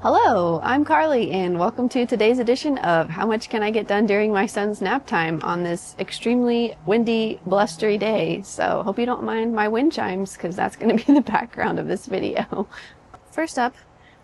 Hello, I'm Carly and welcome to today's edition of How Much Can I Get Done During My Son's Nap Time on this extremely windy, blustery day. So hope you don't mind my wind chimes because that's going to be the background of this video. First up,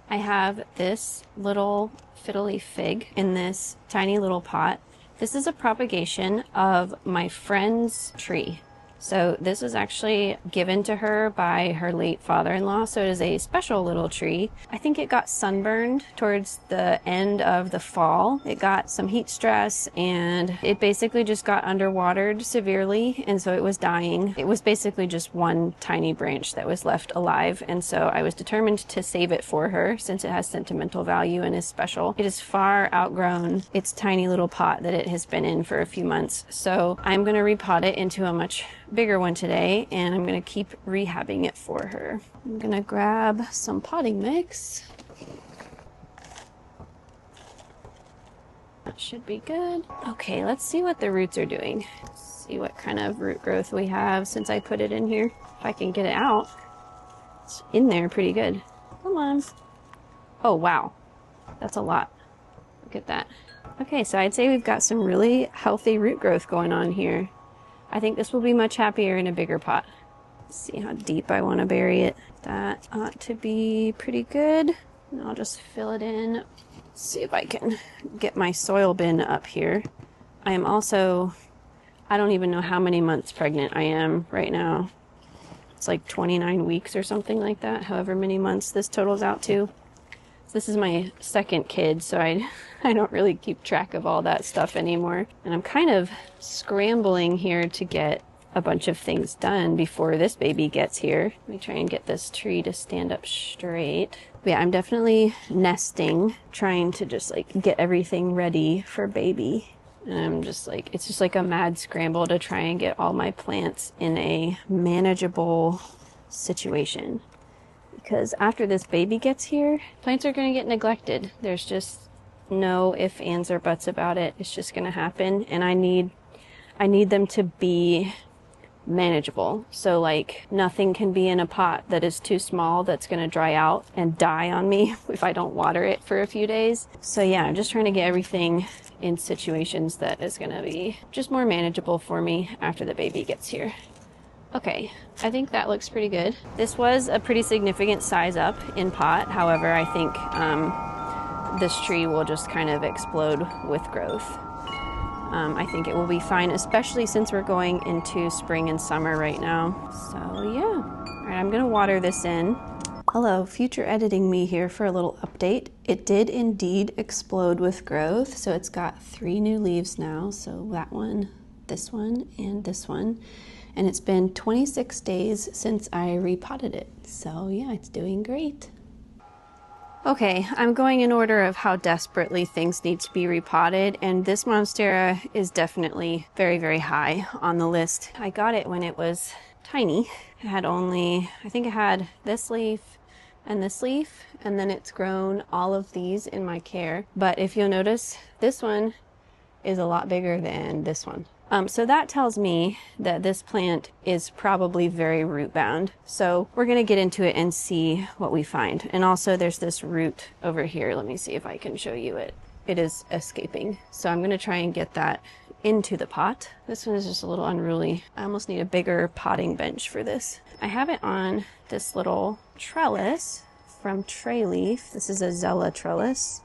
I have this little fiddle leaf fig in this tiny little pot. This is a propagation of my friend's tree. So this was actually given to her by her late father-in-law, so it is a special little tree. I think it got sunburned towards the end of the fall. It got some heat stress and it basically just got underwatered severely, and so it was dying. It was basically just one tiny branch that was left alive, and so I was determined to save it for her since it has sentimental value and is special. It is far outgrown its tiny little pot that it has been in for a few months, so I'm going to repot it into a much bigger one today, and I'm going to keep rehabbing it for her. I'm going to grab some potting mix. That should be good. Okay, let's see what the roots are doing. See what kind of root growth we have since I put it in here. If I can get it out. It's in there pretty good. Come on. Oh, wow. That's a lot. Look at that. Okay, so I'd say we've got some really healthy root growth going on here. I think this will be much happier in a bigger pot. Let's see how deep I want to bury it. That ought to be pretty good. And I'll just fill it in. Let's see if I can get my soil bin up here. I am also, I don't even know how many months pregnant I am right now. It's like 29 weeks or something like that, however many months this totals out to. This is my second kid, so I don't really keep track of all that stuff anymore. And I'm kind of scrambling here to get a bunch of things done before this baby gets here. Let me try and get this tree to stand up straight. But yeah, I'm definitely nesting, trying to just like get everything ready for baby. And I'm just like, it's just like a mad scramble to try and get all my plants in a manageable situation. Because after this baby gets here, plants are going to get neglected. There's just no ifs, ands, or buts about it. It's just going to happen, and I need them to be manageable. So like nothing can be in a pot that is too small that's going to dry out and die on me if I don't water it for a few days. So yeah, I'm just trying to get everything in situations that is going to be just more manageable for me after the baby gets here. Okay, I think that looks pretty good. This was a pretty significant size up in pot. However, I think this tree will just kind of explode with growth. I think it will be fine, especially since we're going into spring and summer right now. So yeah, all right, I'm gonna water this in. Hello, future editing me here for a little update. It did indeed explode with growth. So it's got 3 new leaves now. So that one, this one, and this one. And it's been 26 days since I repotted it. So yeah, it's doing great. Okay, I'm going in order of how desperately things need to be repotted, and this Monstera is definitely very, very high on the list. I got it when it was tiny. It had only, I think it had this leaf and this leaf, and then it's grown all of these in my care. But if you'll notice, this one is a lot bigger than this one. So that tells me that this plant is probably very root bound. So we're going to get into it and see what we find. And also there's this root over here. Let me see if I can show you it. It is escaping. So I'm going to try and get that into the pot. This one is just a little unruly. I almost need a bigger potting bench for this. I have it on this little trellis from Tray Leaf. This is a Zella trellis.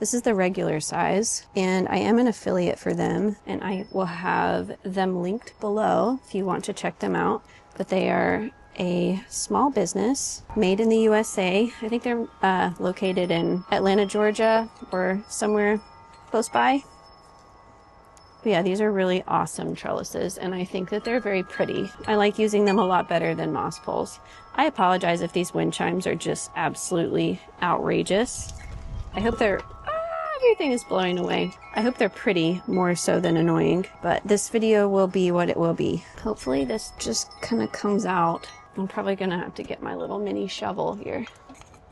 This is the regular size, and I am an affiliate for them, and I will have them linked below if you want to check them out. But they are a small business made in the USA. I think they're located in Atlanta, Georgia, or somewhere close by. But yeah, these are really awesome trellises, and I think that they're very pretty. I like using them a lot better than moss poles. I apologize if these wind chimes are just absolutely outrageous. I hope they're... everything is blowing away. I hope they're pretty more so than annoying, but this video will be what it will be. Hopefully this just kind of comes out. I'm probably gonna have to get my little mini shovel here.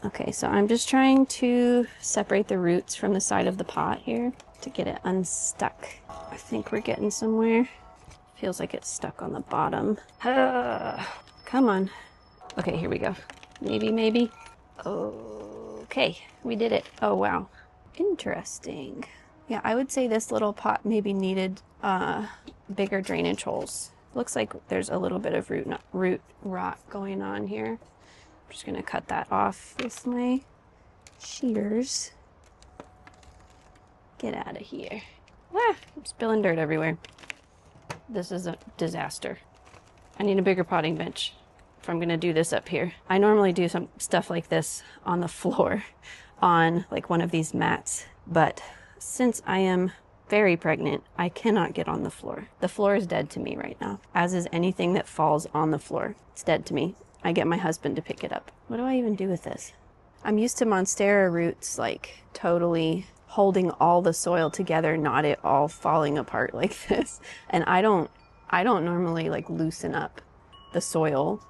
Okay, so I'm just trying to separate the roots from the side of the pot here to get it unstuck. I think we're getting somewhere. Feels like it's stuck on the bottom. Come on. Okay, here we go. Maybe. Okay, we did it. Oh, wow. Interesting. Yeah, I would say this little pot maybe needed bigger drainage holes. Looks like there's a little bit of root rot going on here. I'm just gonna cut that off with my shears. Get out of here. Ah, I'm spilling dirt everywhere. This is a disaster. I need a bigger potting bench if I'm gonna do this up here. I normally do some stuff like this on the floor on like one of these mats, but since I am very pregnant, I cannot get on the floor. The floor is dead to me right now, as is anything that falls on the floor. It's dead to me. I get my husband to pick it up. What do I even do with this? I'm used to Monstera roots like totally holding all the soil together, not it all falling apart like this. And I don't normally like loosen up the soil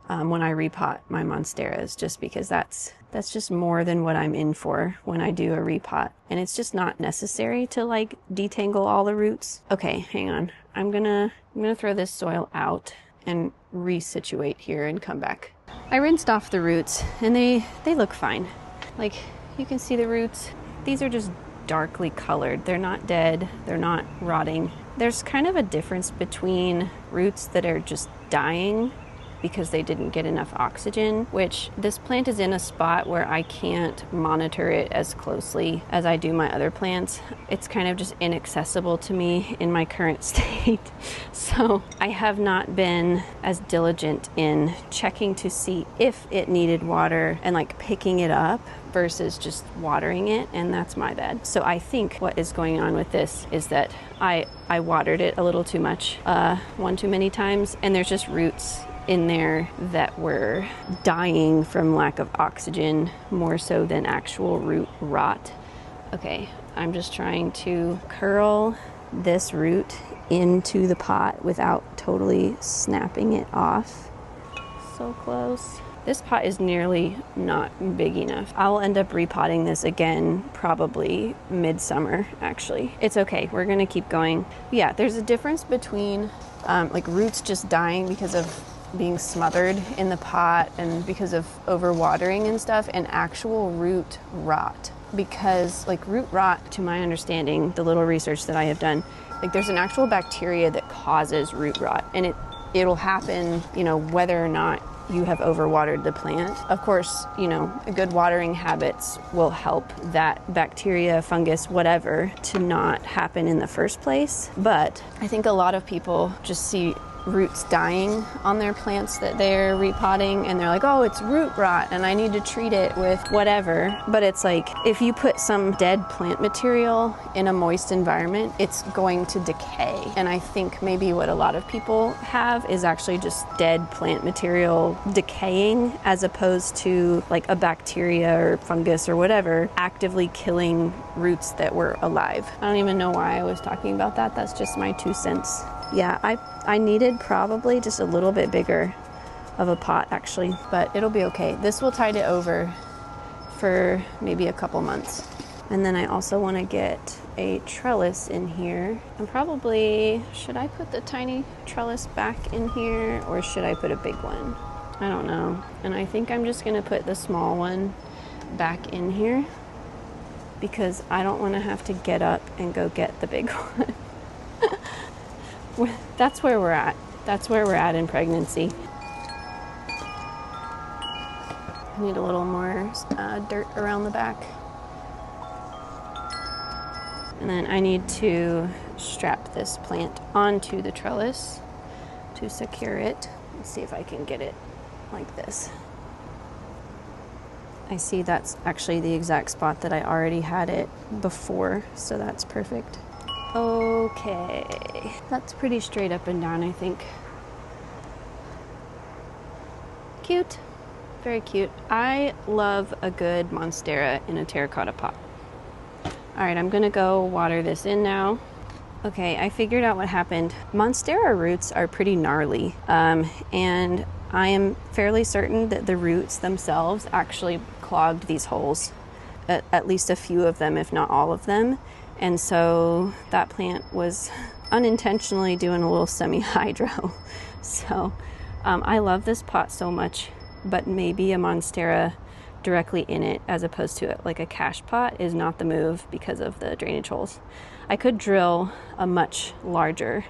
when I repot my Monsteras, just because that's just more than what I'm in for when I do a repot. And it's just not necessary to like detangle all the roots. Okay, hang on. I'm gonna throw this soil out and resituate here and come back. I rinsed off the roots and they look fine. Like you can see the roots. These are just darkly colored. They're not dead. They're not rotting. There's kind of a difference between roots that are just dying because they didn't get enough oxygen, which this plant is in a spot where I can't monitor it as closely as I do my other plants. It's kind of just inaccessible to me in my current state. So I have not been as diligent in checking to see if it needed water and like picking it up versus just watering it, and that's my bad. So I think what is going on with this is that I watered it a little too much, one too many times, and there's just roots in there that were dying from lack of oxygen more so than actual root rot. Okay, I'm just trying to curl this root into the pot without totally snapping it off. So close. This pot is nearly not big enough. I'll end up repotting this again probably midsummer, actually. It's okay, we're gonna keep going. Yeah, there's a difference between like roots just dying because of being smothered in the pot and because of overwatering and stuff, and actual root rot. Because like root rot, to my understanding, the little research that I have done, like there's an actual bacteria that causes root rot, and it'll happen, you know, whether or not you have overwatered the plant. Of course, you know, good watering habits will help that bacteria, fungus, whatever, to not happen in the first place. But I think a lot of people just see roots dying on their plants that they're repotting and they're like, oh, it's root rot and I need to treat it with whatever. But it's like, if you put some dead plant material in a moist environment, it's going to decay. And I think maybe what a lot of people have is actually just dead plant material decaying, as opposed to like a bacteria or fungus or whatever actively killing roots that were alive. I don't even know why I was talking about that. That's just my 2 cents. Yeah, I needed probably just a little bit bigger of a pot actually, but it'll be okay. This will tide it over for maybe a couple months. And then I also want to get a trellis in here. And probably, should I put the tiny trellis back in here or should I put a big one? I don't know. And I think I'm just going to put the small one back in here because I don't want to have to get up and go get the big one. That's where we're at. That's where we're at in pregnancy. I need a little more dirt around the back. And then I need to strap this plant onto the trellis to secure it. Let's see if I can get it like this. I see that's actually the exact spot that I already had it before, so that's perfect. Okay, that's pretty straight up and down, I think. Cute, very cute. I love a good Monstera in a terracotta pot. All right, I'm gonna go water this in now. Okay, I figured out what happened. Monstera roots are pretty gnarly, and I am fairly certain that the roots themselves actually clogged these holes, at least a few of them, if not all of them. And so that plant was unintentionally doing a little semi-hydro. So I love this pot so much, but maybe a Monstera directly in it as opposed to like a cache pot is not the move because of the drainage holes. I could drill a much larger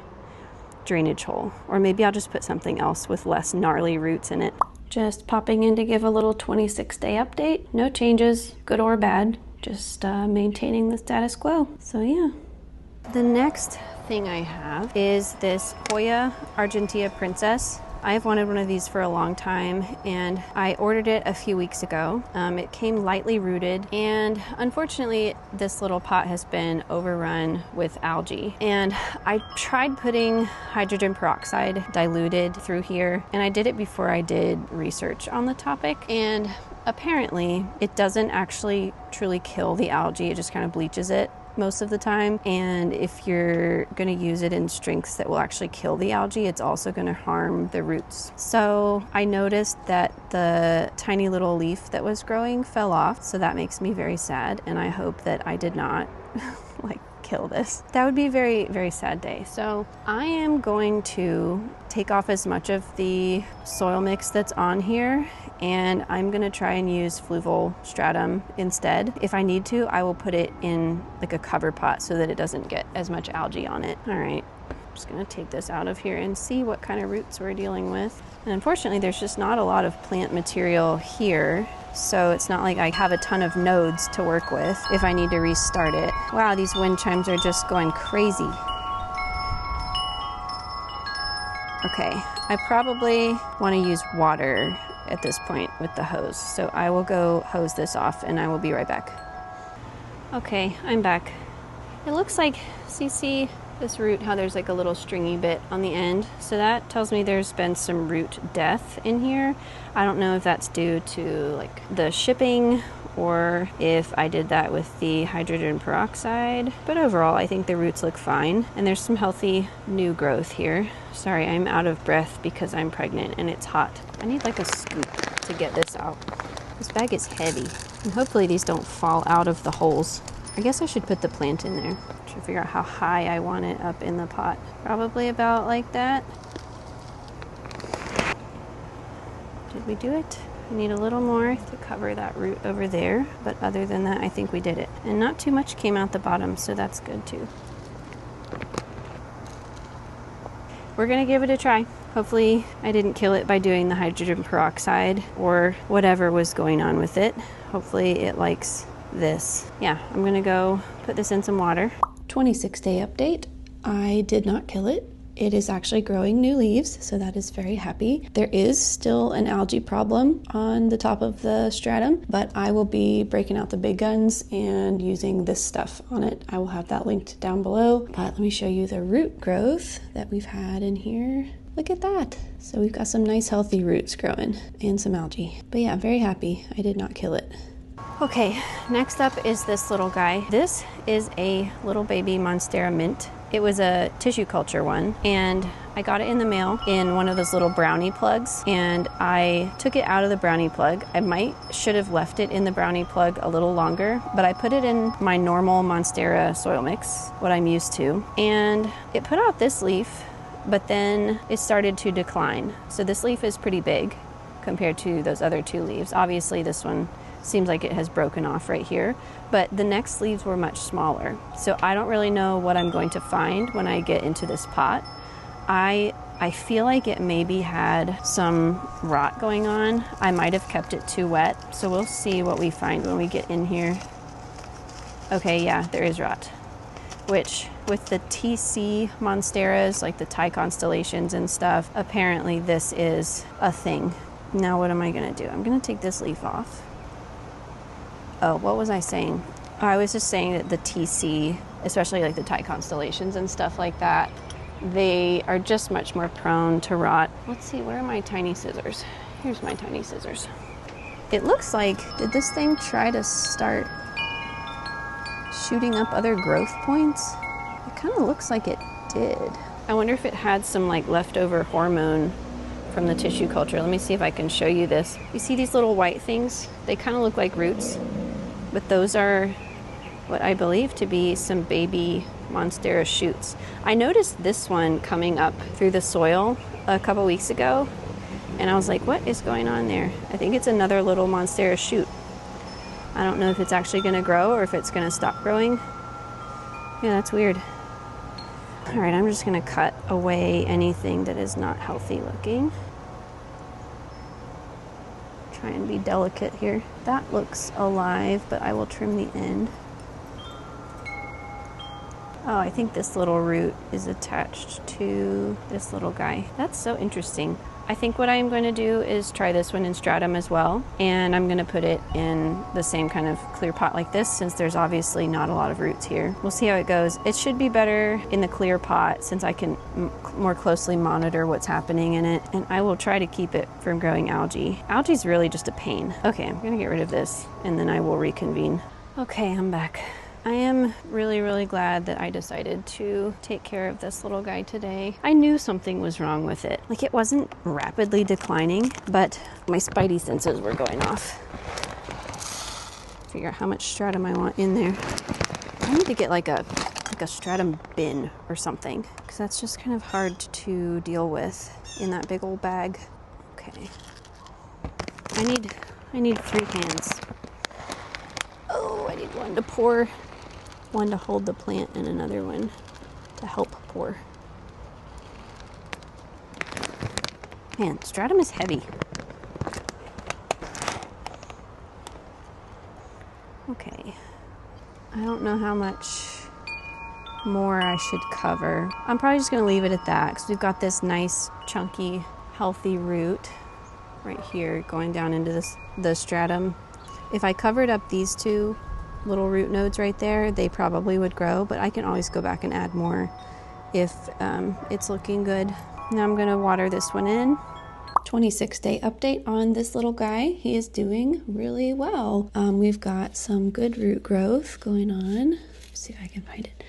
drainage hole, or maybe I'll just put something else with less gnarly roots in it. Just popping in to give a little 26-day update. No changes, good or bad, just maintaining the status quo. So yeah. The next thing I have is this Hoya Argentea Princess. I've wanted one of these for a long time, and I ordered it a few weeks ago. It came lightly rooted, and unfortunately this little pot has been overrun with algae. And I tried putting hydrogen peroxide diluted through here, and I did it before I did research on the topic, and apparently it doesn't actually truly kill the algae, it just kind of bleaches it most of the time. And if you're going to use it in strengths that will actually kill the algae, it's also going to harm the roots. So I noticed that the tiny little leaf that was growing fell off, so that makes me very sad, and I hope that I did not like kill this. That would be a very, very sad day. So I am going to take off as much of the soil mix that's on here, and I'm gonna try and use fluval stratum instead. If I need to, I will put it in like a cover pot so that it doesn't get as much algae on it. All right, I'm just gonna take this out of here and see what kind of roots we're dealing with. And unfortunately, there's just not a lot of plant material here, so it's not like I have a ton of nodes to work with if I need to restart it. Wow, these wind chimes are just going crazy. Okay, I probably want to use water at this point with the hose, so I will go hose this off and I will be right back. Okay, I'm back. It looks like, see this root, how there's like a little stringy bit on the end, so that tells me there's been some root death in here. I don't know if that's due to like the shipping or if I did that with the hydrogen peroxide, but overall I think the roots look fine, and there's some healthy new growth here. Sorry, I'm out of breath because I'm pregnant and it's hot. I need like a scoop to get this out. This bag is heavy, and hopefully these don't fall out of the holes. I guess I should put the plant in there. Try to figure out how high I want it up in the pot. Probably about like that. Did we do it? We need a little more to cover that root over there, but other than that, I think we did it. And not too much came out the bottom, so that's good too. We're gonna give it a try. Hopefully I didn't kill it by doing the hydrogen peroxide or whatever was going on with it. Hopefully it likes this. Yeah, I'm gonna go put this in some water. 26-day update. I did not kill it. It is actually growing new leaves, so that is very happy. There is still an algae problem on the top of the stratum, but I will be breaking out the big guns and using this stuff on it. I will have that linked down below, but let me show you the root growth that we've had in here. Look at that. So we've got some nice healthy roots growing and some algae. But yeah, very happy I did not kill it. Okay, next up is this little guy. This is a little baby Monstera mint. It was a tissue culture one, and I got it in the mail in one of those little brownie plugs, and I took it out of the brownie plug. I should have left it in the brownie plug a little longer, but I put it in my normal Monstera soil mix, what I'm used to, and it put out this leaf, but then it started to decline. So this leaf is pretty big compared to those other two leaves. Obviously this one seems like it has broken off right here, but the next leaves were much smaller. So I don't really know what I'm going to find when I get into this pot. I feel like it maybe had some rot going on. I might have kept it too wet, so we'll see what we find when we get in here. Okay, yeah, there is rot, which with the TC Monsteras, like the Thai constellations and stuff, apparently this is a thing. Now what am I gonna do? I'm gonna take this leaf off. Oh, what was I saying? I was just saying that the TC, especially like the Thai constellations and stuff like that, they are just much more prone to rot. Let's see, where are my tiny scissors? Here's my tiny scissors. It looks like, did this thing try to start shooting up other growth points? It kind of looks like it did. I wonder if it had some like leftover hormone from the tissue culture. Let me see if I can show you this. You see these little white things? They kind of look like roots, but those are what I believe to be some baby Monstera shoots. I noticed this one coming up through the soil a couple weeks ago, and I was like, what is going on there? I think it's another little Monstera shoot. I don't know if it's actually gonna grow or if it's gonna stop growing. Yeah, that's weird. All right, I'm just gonna cut away anything that is not healthy looking. Try and be delicate here. That looks alive, but I will trim the end. Oh, I think this little root is attached to this little guy. That's so interesting. I think what I'm going to do is try this one in stratum as well, and I'm going to put it in the same kind of clear pot like this, since there's obviously not a lot of roots here. We'll see how it goes. It should be better in the clear pot since I can more closely monitor what's happening in it, and I will try to keep it from growing algae. Algae's really just a pain. Okay, I'm going to get rid of this, and then I will reconvene. Okay, I'm back. I am really, really glad that I decided to take care of this little guy today. I knew something was wrong with it. Like, it wasn't rapidly declining, but my spidey senses were going off. Figure out how much stratum I want in there. I need to get like a stratum bin or something, because that's just kind of hard to deal with in that big old bag. Okay. I need 3 hands. Oh, I need one to pour. One to hold the plant and another one to help pour. Man, stratum is heavy. Okay. I don't know how much more I should cover. I'm probably just gonna leave it at that because we've got this nice, chunky, healthy root right here going down into the stratum. If I covered up these 2 little root nodes right there, they probably would grow, but I can always go back and add more if it's looking good. Now I'm gonna water this one in. 26-day update on this little guy. He is doing really well. We've got some good root growth going on. Let's see if I can find it.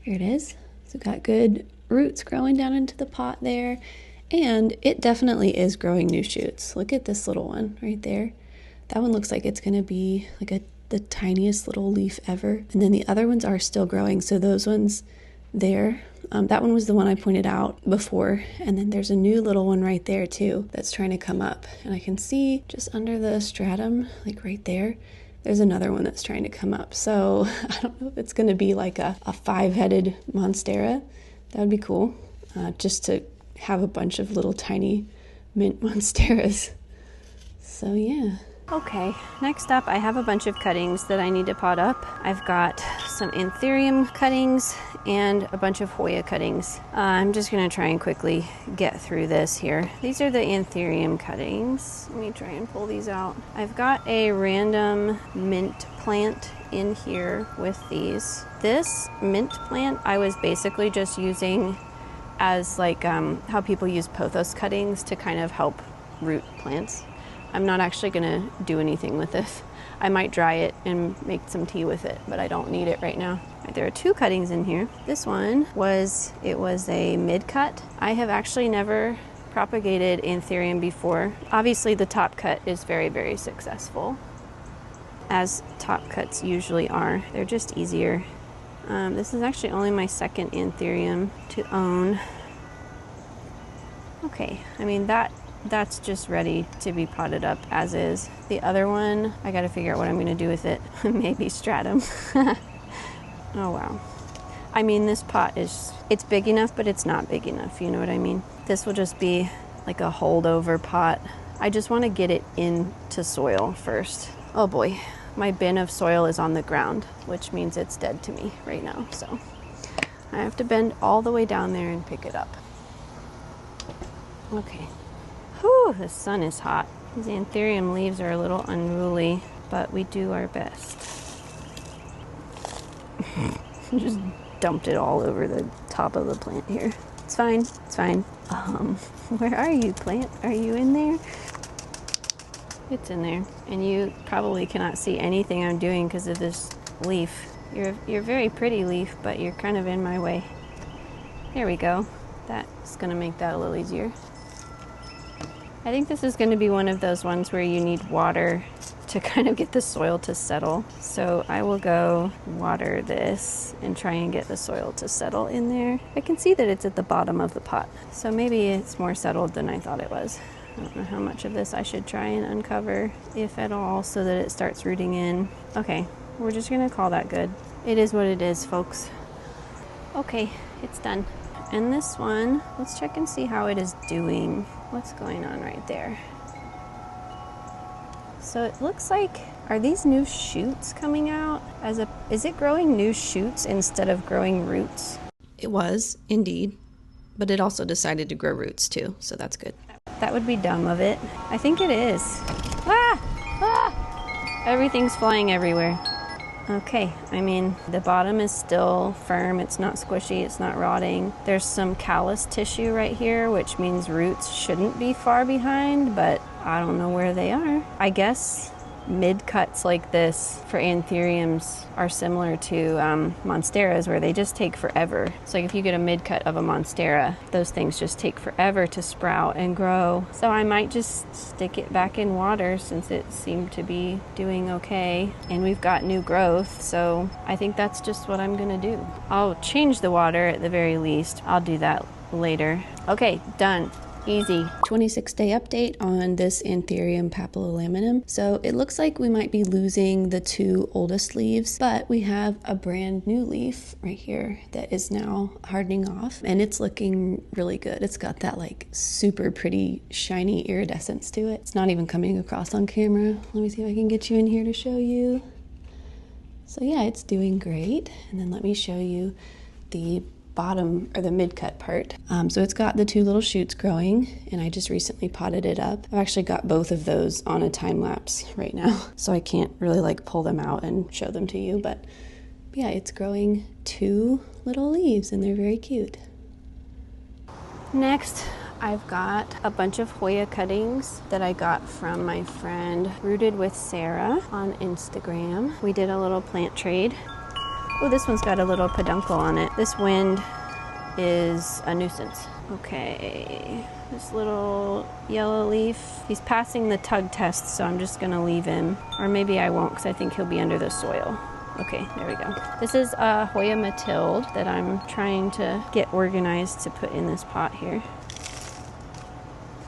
Here it is. So we've got good roots growing down into the pot there, and it definitely is growing new shoots. Look at this little one right there. That one looks like it's gonna be like the tiniest little leaf ever. And then the other ones are still growing. So those ones there, that one was the one I pointed out before. And then there's a new little one right there too that's trying to come up. And I can see just under the stratum, like right there, there's another one that's trying to come up. So I don't know if it's gonna be like a 5-headed Monstera. That would be cool, just to have a bunch of little tiny mint Monsteras. So yeah. Okay, next up I have a bunch of cuttings that I need to pot up. I've got some anthurium cuttings and a bunch of Hoya cuttings. I'm just gonna try and quickly get through this here. These are the anthurium cuttings. Let me try and pull these out. I've got a random mint plant in here with these. This mint plant I was basically just using as like how people use pothos cuttings to kind of help root plants. I'm not actually gonna do anything with this. I might dry it and make some tea with it, but I don't need it right now. There are 2 cuttings in here. This one was a mid-cut. I have actually never propagated anthurium before. Obviously the top cut is very, very successful, as top cuts usually are. They're just easier. This is actually only my 2nd anthurium to own. Okay, I mean that's just ready to be potted up as is. The other one, I gotta figure out what I'm gonna do with it. Maybe stratum. Oh wow. I mean, this pot it's big enough, but it's not big enough, you know what I mean? This will just be like a holdover pot. I just wanna get it into soil first. Oh boy, my bin of soil is on the ground, which means it's dead to me right now, so I have to bend all the way down there and pick it up. Okay. Whew, the sun is hot. These anthurium leaves are a little unruly, but we do our best. Just dumped it all over the top of the plant here. It's fine, it's fine. Where are you, plant? Are you in there? It's in there. And you probably cannot see anything I'm doing because of this leaf. You're a very pretty leaf, but you're kind of in my way. There we go. That's gonna make that a little easier. I think this is going to be one of those ones where you need water to kind of get the soil to settle. So I will go water this and try and get the soil to settle in there. I can see that it's at the bottom of the pot, so maybe it's more settled than I thought it was. I don't know how much of this I should try and uncover, if at all, so that it starts rooting in. Okay, we're just gonna call that good. It is what it is, folks. Okay, it's done. And this one, let's check and see how it is doing. What's going on right there? So it looks like, are these new shoots coming out? Is it growing new shoots instead of growing roots? It was, indeed. But it also decided to grow roots too, so that's good. That would be dumb of it. I think it is. Ah! Ah! Everything's flying everywhere. Okay, I mean, the bottom is still firm. It's not squishy, it's not rotting. There's some callus tissue right here, which means roots shouldn't be far behind, but I don't know where they are. I guess mid-cuts like this for anthuriums are similar to monsteras, where they just take forever. So like if you get a mid-cut of a monstera, those things just take forever to sprout and grow. So I might just stick it back in water since it seemed to be doing okay. And we've got new growth, so I think that's just what I'm gonna do. I'll change the water at the very least. I'll do that later. Okay, done. Easy. 26-day update on this anthurium papillolaminum. So it looks like we might be losing the 2 oldest leaves, but we have a brand new leaf right here that is now hardening off, and it's looking really good. It's got that like super pretty shiny iridescence to it. It's not even coming across on camera. Let me see if I can get you in here to show you. So yeah, it's doing great. And then let me show you the bottom, or the mid-cut part. So it's got the 2 little shoots growing, and I just recently potted it up. I've actually got both of those on a time lapse right now, so I can't really like pull them out and show them to you, but yeah, it's growing 2 little leaves and they're very cute. Next, I've got a bunch of Hoya cuttings that I got from my friend Rooted with Sarah on Instagram. We did a little plant trade. Oh, this one's got a little peduncle on it. This wind is a nuisance. Okay, this little yellow leaf, he's passing the tug test, so I'm just gonna leave him. Or maybe I won't, because I think he'll be under the soil. Okay, there we go. This is a Hoya Matilde that I'm trying to get organized to put in this pot here.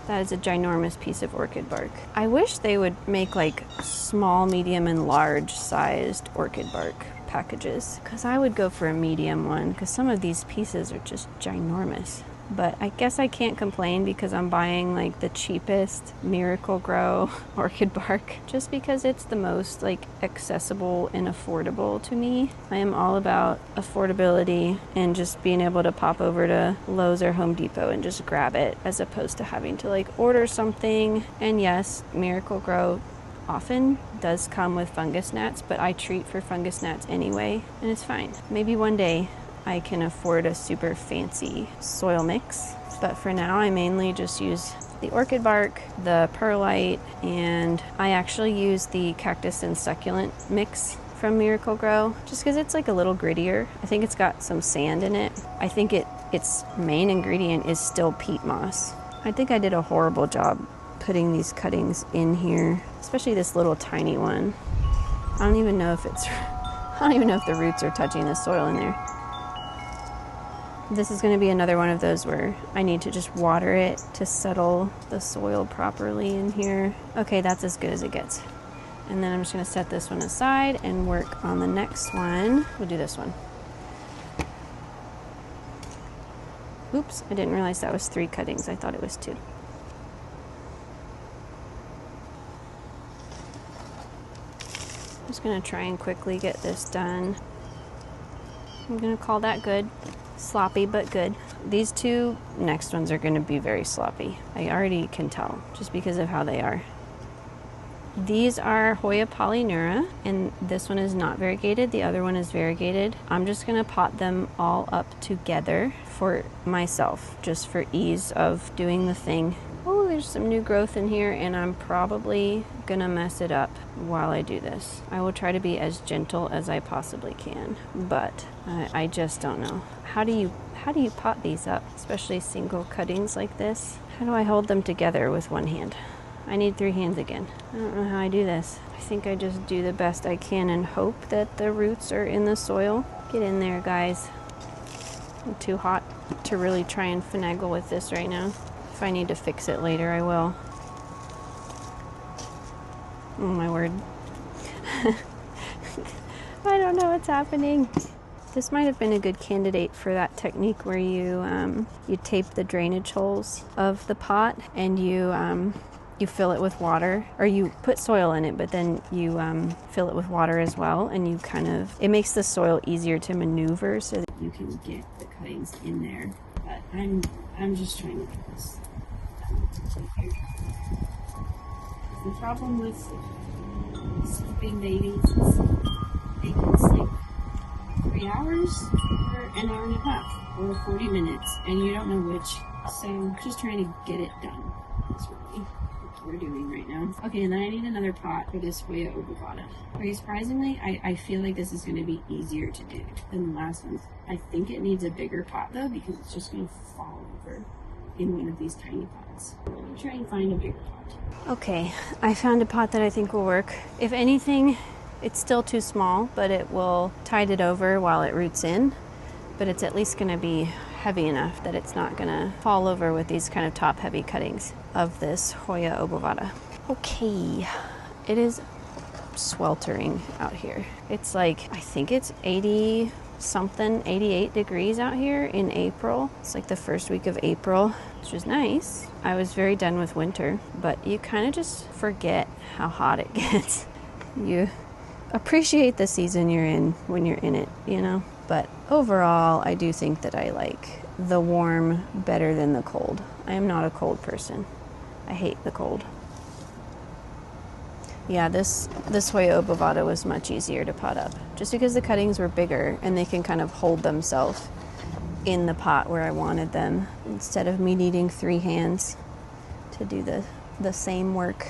That is a ginormous piece of orchid bark. I wish they would make like small, medium, and large sized orchid bark packages, because I would go for a medium one, because some of these pieces are just ginormous. But I guess I can't complain because I'm buying like the cheapest Miracle Grow orchid bark just because it's the most like accessible and affordable to me. I am all about affordability and just being able to pop over to Lowe's or Home Depot and just grab it, as opposed to having to like order something. And yes, Miracle Grow often does come with fungus gnats, but I treat for fungus gnats anyway, and it's fine. Maybe one day I can afford a super fancy soil mix, but for now I mainly just use the orchid bark, the perlite, and I actually use the cactus and succulent mix from Miracle Grow just because it's like a little grittier. I think it's got some sand in it. I think its main ingredient is still peat moss. I think I did a horrible job putting these cuttings in here, especially this little tiny one. I don't even know if the roots are touching the soil in there. This is going to be another one of those where I need to just water it to settle the soil properly in here. Okay, that's as good as it gets. And then I'm just going to set this one aside and work on the next one. We'll do this one. Oops, I didn't realize that was 3 cuttings. I thought it was 2. I'm just going to try and quickly get this done. I'm going to call that good. Sloppy, but good. These 2 next ones are going to be very sloppy. I already can tell just because of how they are. These are Hoya polyneura, and this one is not variegated. The other one is variegated. I'm just going to pot them all up together for myself, just for ease of doing the thing. Oh, there's some new growth in here, and I'm probably gonna mess it up while I do this. I will try to be as gentle as I possibly can, but I just don't know. How do you pot these up, especially single cuttings like this? How do I hold them together with one hand? I need 3 hands again. I don't know how I do this. I think I just do the best I can and hope that the roots are in the soil. Get in there, guys. I'm too hot to really try and finagle with this right now. If I need to fix it later, I will. Oh my word. I don't know what's happening. This might have been a good candidate for that technique where you tape the drainage holes of the pot and you fill it with water, or you put soil in it, but then you fill it with water as well, and you it makes the soil easier to maneuver so that you can get the cuttings in there. But I'm just trying to get this done here. The problem with sleeping babies is they can sleep 3 hours or an hour and a half or 40 minutes, and you don't know which. So I'm just trying to get it done. That's really what we're doing right now. Okay, and then I need another pot for this Hoya obovata. Very surprisingly, I feel like this is going to be easier to do than the last one. I think it needs a bigger pot though, because it's just going to fall over in one of these tiny pots. Let me try and find a bigger pot. Okay, I found a pot that I think will work. If anything, it's still too small, but it will tide it over while it roots in. But it's at least going to be heavy enough that it's not going to fall over with these kind of top heavy cuttings of this Hoya obovata. Okay, it is sweltering out here. It's like, I think it's 80 something, 88 degrees out here in April. It's like the first week of April, which is nice. I was very done with winter, but you kind of just forget how hot it gets. You appreciate the season you're in when you're in it, you know? But overall, I do think that I like the warm better than the cold. I am not a cold person. I hate the cold. Yeah, this Hoya obovata was much easier to pot up, just because the cuttings were bigger and they can kind of hold themselves in the pot where I wanted them, instead of me needing 3 hands to do the same work.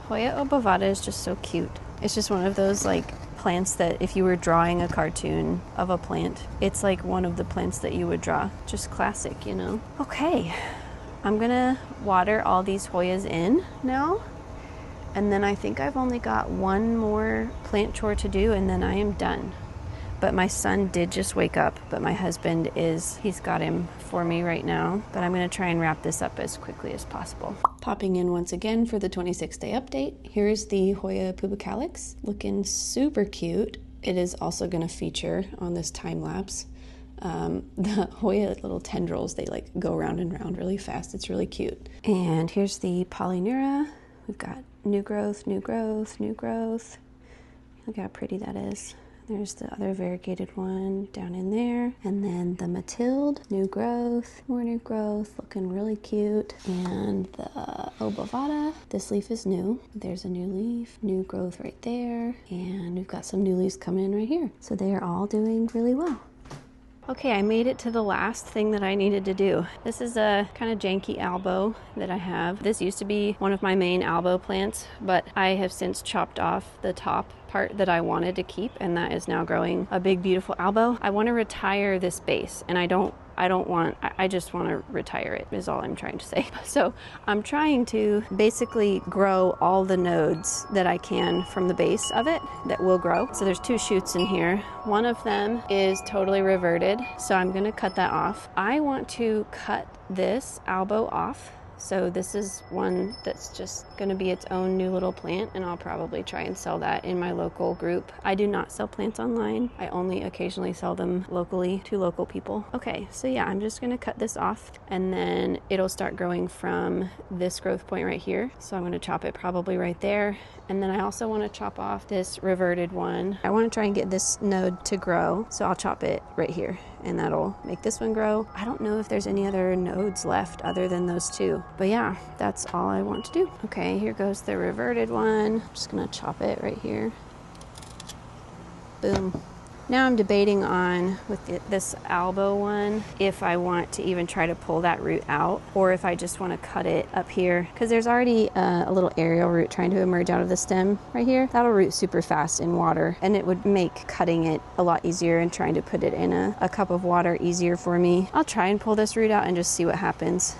Hoya obovata is just so cute. It's just one of those like plants that if you were drawing a cartoon of a plant, it's like one of the plants that you would draw. Just classic, you know? Okay, I'm gonna water all these Hoyas in now. And then I think I've only got one more plant chore to do, and then I am done. But my son did just wake up, but my husband he's got him for me right now. But I'm gonna try and wrap this up as quickly as possible. Popping in once again for the 26-day update. Here's the Hoya pubicalyx, looking super cute. It is also gonna feature on this time lapse. The Hoya little tendrils, they like go round and round really fast. It's really cute. And here's the polyneuria. We've got new growth, new growth, new growth. Look how pretty that is. There's the other variegated one down in there. And then the Matilde, new growth, more new growth, looking really cute. And the obovata, this leaf is new. There's a new leaf, new growth right there. And we've got some new leaves coming in right here. So they are all doing really well. Okay, I made it to the last thing that I needed to do. This is a kind of janky albo that I have. This used to be one of my main albo plants, but I have since chopped off the top part that I wanted to keep, and that is now growing a big, beautiful albo. I want to retire this base, and I just want to retire it is all I'm trying to say. So I'm trying to basically grow all the nodes that I can from the base of it that will grow. So there's 2 shoots in here. One of them is totally reverted, so I'm going to cut that off. I want to cut this albo off. So this is one that's just going to be its own new little plant, and I'll probably try and sell that in my local group. I do not sell plants online. I only occasionally sell them locally to local people. Okay, so yeah, I'm just going to cut this off, and then it'll start growing from this growth point right here. So I'm going to chop it probably right there. And then I also want to chop off this reverted one. I want to try and get this node to grow, so I'll chop it right here, and that'll make this one grow. I don't know if there's any other nodes left other than those 2. But yeah, that's all I want to do. Okay, here goes the reverted one. I'm just gonna chop it right here. Boom. Now I'm debating on, with this albo one, if I want to even try to pull that root out, or if I just want to cut it up here, because there's already a little aerial root trying to emerge out of the stem right here. That'll root super fast in water, and it would make cutting it a lot easier and trying to put it in a cup of water easier for me. I'll try and pull this root out and just see what happens.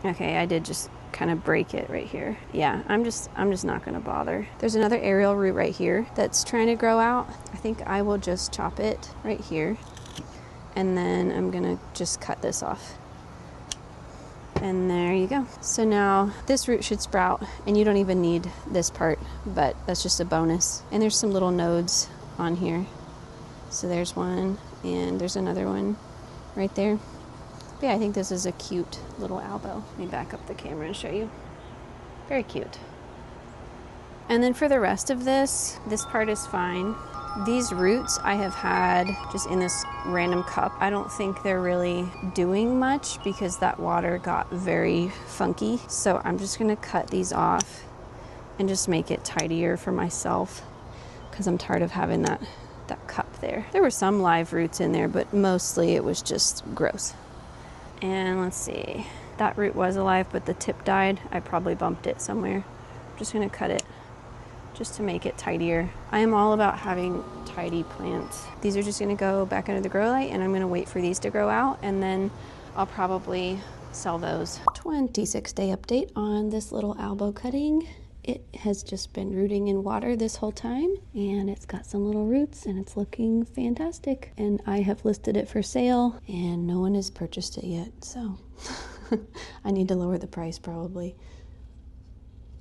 Okay, I did just kind of break it right here. Yeah, I'm just not gonna bother. There's another aerial root right here that's trying to grow out. I think I will just chop it right here, and then I'm gonna just cut this off. And there you go. So now this root should sprout, and you don't even need this part, but that's just a bonus. And there's some little nodes on here. So there's one, and there's another one right there. But yeah, I think this is a cute little albo. Let me back up the camera and show you. Very cute. And then for the rest of this part is fine. These roots I have had just in this random cup. I don't think they're really doing much because that water got very funky. So I'm just gonna cut these off and just make it tidier for myself because I'm tired of having that cup there. There were some live roots in there, but mostly it was just gross. And let's see, that root was alive, but the tip died. I probably bumped it somewhere. I'm just gonna cut it just to make it tidier. I am all about having tidy plants. These are just gonna go back under the grow light, and I'm gonna wait for these to grow out, and then I'll probably sell those. 26-day update on this little albo cutting. It has just been rooting in water this whole time, and it's got some little roots, and it's looking fantastic. And I have listed it for sale, and no one has purchased it yet, so I need to lower the price probably.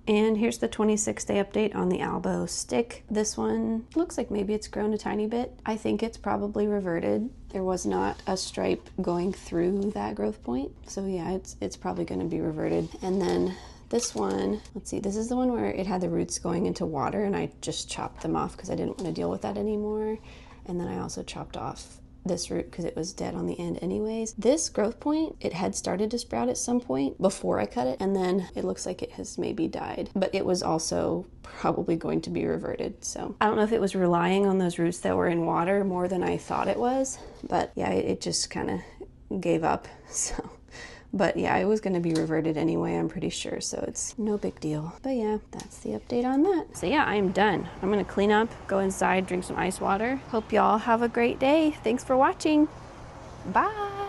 And here's the 26-day update on the albo stick. This one looks like maybe it's grown a tiny bit. I think it's probably reverted. There was not a stripe going through that growth point. So yeah, it's probably gonna be reverted. And then this one, let's see, this is the one where it had the roots going into water, and I just chopped them off because I didn't want to deal with that anymore. And then I also chopped off this root because it was dead on the end anyways. This growth point, it had started to sprout at some point before I cut it, and then it looks like it has maybe died, but it was also probably going to be reverted. So I don't know if it was relying on those roots that were in water more than I thought it was, but yeah, it just kind of gave up. So but yeah, it was going to be reverted anyway, I'm pretty sure, so it's no big deal. But yeah, that's the update on that. So yeah, I'm done. I'm going to clean up, go inside, drink some ice water. Hope y'all have a great day. Thanks for watching. Bye.